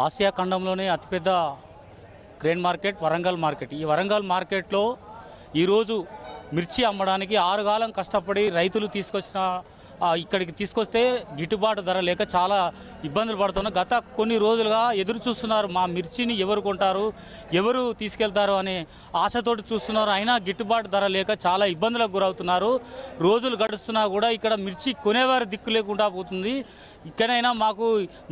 Asia ఖండంలోనే అతిపెద్ద grain market Warangal market. ఈ వరంగల్ మార్కెట్లో ఈరోజు మిర్చి అమ్మడానికి 6 కాలం కష్టపడి రైతులు తీసుకొచ్చిన ఇక్కడికి తీసుకొస్తే గిట్టుబాటు ధర లేక చాలా ఇబ్బందులు పడుతున్నారు. గత కొన్ని రోజులుగా ఎదురు చూస్తున్నారు, మా మిర్చిని ఎవరు కొంటారు, ఎవరు తీసుకెళ్తారు అనే ఆశతోటి చూస్తున్నారు. అయినా గిట్టుబాటు ధర లేక చాలా ఇబ్బందులకు గురవుతున్నారు. రోజులు గడుస్తున్నా కూడా ఇక్కడ మిర్చి కొనేవారు దిక్కు లేకుండా పోతుంది. ఇక్కడైనా మాకు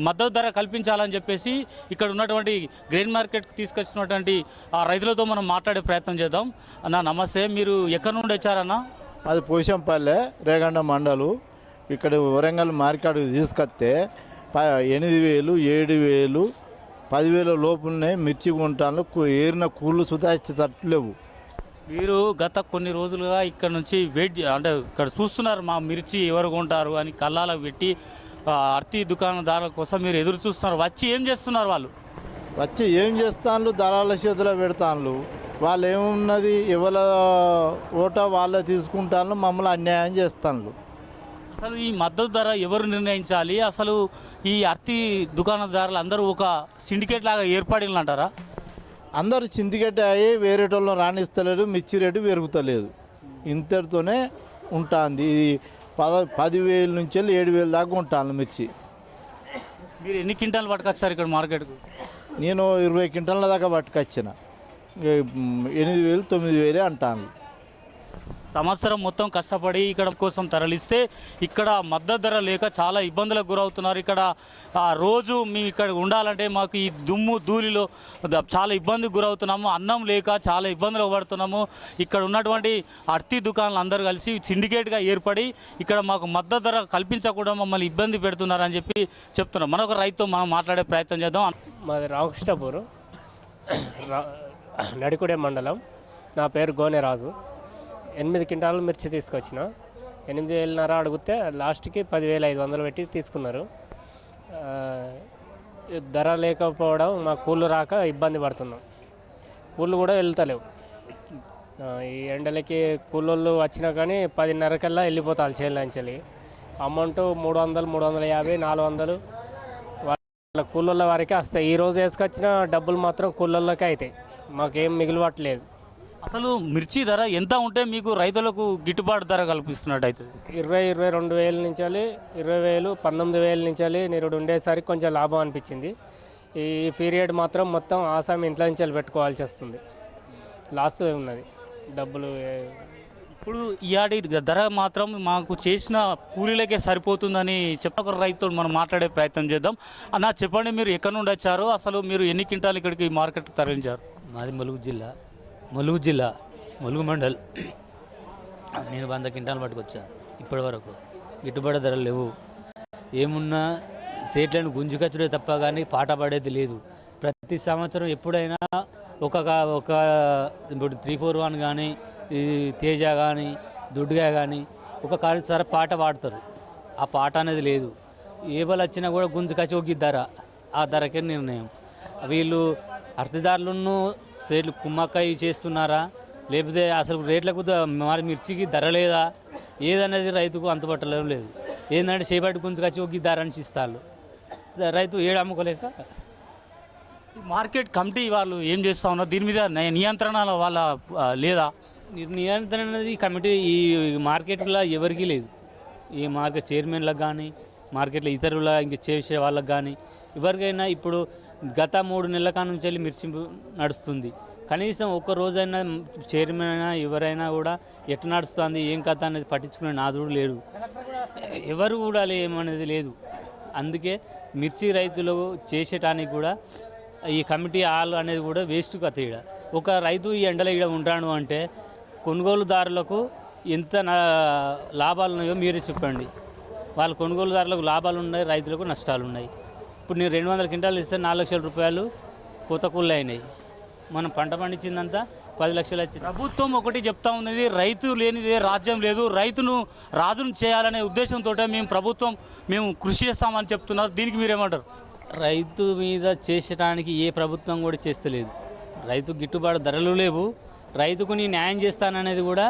మద్దతు ధర కల్పించాలని చెప్పేసి ఇక్కడ ఉన్నటువంటి గ్రెయిన్ మార్కెట్కి తీసుకొచ్చినటువంటి ఆ రైతులతో మనం మాట్లాడే ప్రయత్నం చేద్దాం. అన్న నమస్తే, మీరు ఎక్కడి నుండి వచ్చారన్న? అది పోషంపల్లె రేగండ మండలు. ఇక్కడ వరంగల్ మార్కెట్కి తీసుకొస్తే 8,000, 7,000, 10,000 లోపులనే మిర్చి కొంటాను. ఏరిన కూళ్ళు సుధా తట్టలేవు. మీరు గత కొన్ని రోజులుగా ఇక్కడ నుంచి అంటే ఇక్కడ చూస్తున్నారు, మా మిర్చి ఎవరు కొంటారు అని కళ్ళాలకు పెట్టి అర్తి దుకాణదారుల కోసం మీరు ఎదురు చూస్తున్నారు. వచ్చి ఏం చేస్తున్నారు వాళ్ళు? వచ్చి ఏం చేస్తాను, దళాల చేతిలో పెడతాను. వాళ్ళు ఏమున్నది, ఎవరి ఓటా వాళ్ళే తీసుకుంటాను, మమ్మల్ని అన్యాయం చేస్తాను. అసలు ఈ మద్దతు ధర ఎవరు నిర్ణయించాలి? అసలు ఈ అర్తి దుకాణదారులు అందరూ ఒక సిండికేట్ లాగా ఏర్పడిందంటారా? అందరూ సిండికేట్ అయ్యి వేరేటోళ్ళని రాణిస్తలేరు, మిర్చి రేటు పెరుగుతలేదు. ఇంతటితోనే ఉంటుంది. ఇది 10,000 నుంచి 7,000 దాకా ఉంటాను మిర్చి. మీరు ఎన్ని క్వింటాలు పట్టుకొచ్చారు ఇక్కడ మార్కెట్కు? నేను 20 క్వింటాల దాకా పట్టుకొచ్చిన. 8,000, 9,000 అంటాను. సంవత్సరం మొత్తం కష్టపడి ఇక్కడ కోసం తరలిస్తే ఇక్కడ మద్దతు ధర లేక చాలా ఇబ్బందులకు గురవుతున్నారు. ఇక్కడ రోజు మేము ఇక్కడ ఉండాలంటే మాకు ఈ దుమ్ము ధూళిలో చాలా ఇబ్బందికి గురవుతున్నాము. అన్నం లేక చాలా ఇబ్బందులు పడుతున్నాము. ఇక్కడ ఉన్నటువంటి అర్తి దుకాణాలు అందరూ కలిసి సిండికేట్గా ఏర్పడి ఇక్కడ మాకు మద్దతు ధర కల్పించకుండా మమ్మల్ని ఇబ్బంది పెడుతున్నారని చెప్పి చెప్తున్నాం. మనొక రైతుతో మనం మాట్లాడే ప్రయత్నం చేద్దాం. మాది రామకృష్ణపూర్ నడికుడే మండలం. నా పేరు గోనెరాజు. 8 క్వింటాలు మిర్చి తీసుకొచ్చిన. 8,500 అడిగితే లాస్ట్కి 10,500 పెట్టి తీసుకున్నారు. ధర లేకపోవడం, మా కూళ్ళు రాక ఇబ్బంది పడుతున్నాం. కూళ్ళు కూడా వెళ్తలేవు. ఈ ఎండలకి కూలోళ్ళు వచ్చినా కానీ 10:30 కల్లా వెళ్ళిపోతారు చేనులంచెలి. అమౌంట్ 300, 350, 400 వాళ్ళ కూలోళ్ళ వారికి వస్తాయి. ఈరోజు వేసుకొచ్చిన డబ్బులు మాత్రం కూలోళ్ళకే అవుతాయి, మాకేం మిగిలిపట్లేదు. అసలు మిర్చి ధర ఎంత ఉంటే మీకు రైతులకు గిట్టుబాటు ధర కల్పిస్తున్నట్టు అవుతుంది? 22,000 నుంచి 20,000, 19,000 నుంచి నిరుడు ఉండేసరికి కొంచెం లాభం అనిపించింది. ఈ పీరియడ్ మాత్రం మొత్తం ఆసామి ఇంట్లో నుంచి పెట్టుకోవాల్సి వస్తుంది. లాస్ట్ ఉన్నది డబ్బులు. ఇప్పుడు ఇయాడి ధర మాత్రం మాకు చేసిన కూలీలకే సరిపోతుందని ఒక రైతుతో మనం మాట్లాడే ప్రయత్నం చేద్దాం. అన్న చెప్పండి, మీరు ఎక్కడి నుండి వచ్చారు? అసలు మీరు ఎన్ని క్వింటాలు ఇక్కడికి మార్కెట్ తరలించారు? మాది ములుగు జిల్లా ములుగు మండల్. నేను 100 క్వింటాలు పట్టుకొచ్చా. ఇప్పటి వరకు గిట్టుబాటు ధరలు లేవు. ఏమున్నా సేట్లను గుంజుకచ్చుడే తప్ప కానీ పాట పడేది లేదు. ప్రతి సంవత్సరం ఎప్పుడైనా ఒక ఇప్పుడు 341 కానీ, తేజ కానీ, దుడ్డుగా కానీ ఒక కాడిసారి పాట పాడతారు. ఆ పాట అనేది లేదు. ఏ బలు వచ్చినా కూడా గుంజుకచ్చి ఒక ధర, ఆ ధరకే నిర్ణయం. వీళ్ళు అర్థదారులను సేట్లు కుమ్మక్కయి చేస్తున్నారా, లేకపోతే అసలు రేట్లకు మరి మిర్చికి ధర లేదా, ఏదనేది రైతుకు అంతుపట్టడం లేదు. ఏంటంటే చేపట్టి గుంజుకొచ్చి ఒక ధర అని ఇస్తారు. రైతు ఏడు అమ్ముకోలేక. మార్కెట్ కమిటీ వాళ్ళు ఏం చేస్తూ ఉన్నారు? దీని మీద నియంత్రణ వాళ్ళ లేదా? నియంత్రణ అనేది కమిటీ ఈ మార్కెట్లో ఎవరికీ లేదు. ఈ మార్కెట్ చైర్మన్లకు కానీ, మార్కెట్లో ఇతరుల ఇంక చేసే వాళ్ళకి కానీ ఎవరికైనా ఇప్పుడు గత 3 నెలల కాడ నుంచి వెళ్ళి మిర్చి నడుస్తుంది. కనీసం ఒక్క రోజైనా చైర్మన్ అయినా ఎవరైనా కూడా ఎట్లా నడుస్తుంది, ఏం కథ అనేది పట్టించుకునే నాదుడు లేడు. ఎవరు కూడా ఏమనేది లేదు. అందుకే మిర్చి రైతులు చేసేటానికి కూడా ఈ కమిటీ హాల్ అనేది కూడా వేస్ట్ కథ. ఇక్కడ ఒక రైతు ఈ ఎండలో ఇక్కడ ఉంటాడు అంటే కొనుగోలుదారులకు ఎంత లాభాలు ఉన్నాయో మీరే చెప్పండి. వాళ్ళ కొనుగోలుదారులకు లాభాలు ఉన్నాయి, రైతులకు నష్టాలు ఉన్నాయి. ఇప్పుడు నేను 200 క్వింటాలు ఇస్తే 4 లక్షల రూపాయలు కొత్త కూళ్ళు అయినాయి. మనం పంట పండించిందంతా 10 లక్షలు వచ్చింది. ప్రభుత్వం ఒకటి చెప్తా ఉన్నది, రైతు లేనిదే రాజ్యం లేదు, రైతును రాజును చేయాలనే ఉద్దేశంతో మేము కృషి చేస్తామని చెప్తున్నారు. దీనికి మీరేమంటారు? రైతు మీద చేసడానికి ఏ ప్రభుత్వం కూడా చేస్తలేదు. రైతు గిట్టుబాటు ధరలు లేవు. రైతుకు నీ న్యాయం చేస్తాననేది కూడా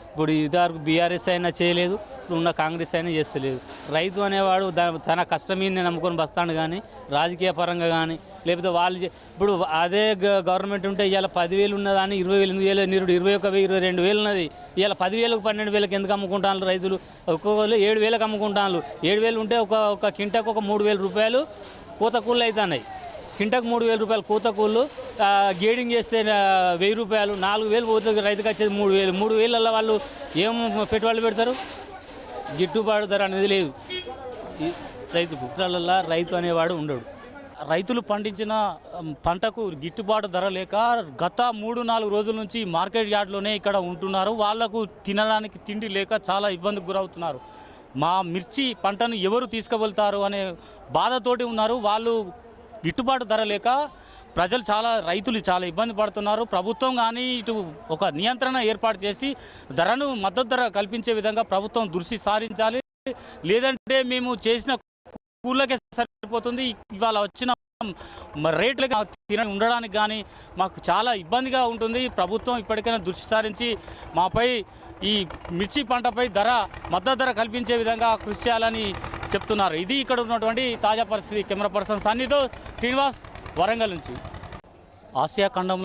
ఇప్పుడు ఇదివరకు బీఆర్ఎస్ అయినా చేయలేదు, ఇప్పుడున్న కాంగ్రెస్ అయినా చేస్తలేదు. రైతు అనేవాడు తన కష్టం మీద నమ్ముకొని బస్తాడు కానీ రాజకీయ పరంగా కానీ లేకపోతే వాళ్ళు ఇప్పుడు అదే గవర్నమెంట్ ఉంటే ఇవాళ 10,000 ఉన్నదాన్ని 20,000 నిరుడు 21,000 22,000 ఉన్నది. ఇవాళ 10,000కు 12,000కి ఎందుకు అమ్ముకుంటాను రైతులు? ఒక్కొక్కరు 7,000కి అమ్ముకుంటాను. 7,000 ఉంటే ఒక కింటకు ఒక 3,000 రూపాయలు కోత కూళ్ళు అవుతున్నాయి. కింటకు 3,000 రూపాయలు కోత కూళ్ళు, గేడింగ్ చేస్తే 1,000 రూపాయలు, 4,000 పోతే రైతుకి వచ్చేది 3,000. 3,000 వాళ్ళు ఏం పెట్టుబడులు పెడతారు? గిట్టుబాటు ధర అనేది లేదు ఈ రైతు కుట్రాలల్లో. రైతు అనేవాడు ఉండడు. రైతులు పండించిన పంటకు గిట్టుబాటు ధర లేక గత 3-4 రోజుల నుంచి మార్కెట్ యార్డ్లోనే ఇక్కడ ఉంటున్నారు. వాళ్లకు తినడానికి తిండి లేక చాలా ఇబ్బందికి గురవుతున్నారు. మా మిర్చి పంటను ఎవరు తీసుకువెళ్తారు అనే బాధతోటి ఉన్నారు. వాళ్ళు గిట్టుబాటు ధర లేక రైతులు చాలా ఇబ్బంది పడుతున్నారు. ప్రభుత్వం కానీ ఇటు ఒక నియంత్రణ ఏర్పాటు చేసి ధరను మద్దతు ధర కల్పించే విధంగా ప్రభుత్వం దృష్టి సారించాలి. లేదంటే మేము చేసిన కూలకే సరిపోతుంది, ఇవాళ వచ్చిన రేట్లకి ఉండడానికి కానీ మాకు చాలా ఇబ్బందిగా ఉంటుంది. ప్రభుత్వం ఇప్పటికైనా దృష్టి సారించి మాపై ఈ మిర్చి పంటపై మద్దతు ధర కల్పించే విధంగా కృషి చేయాలని చెప్తున్నారు. ఇది ఇక్కడ ఉన్నటువంటి తాజా పరిస్థితి. కెమెరా పర్సన్ సన్నీతో శ్రీనివాస్, వరంగల్ నుంచి. ఆసియా ఖండంలో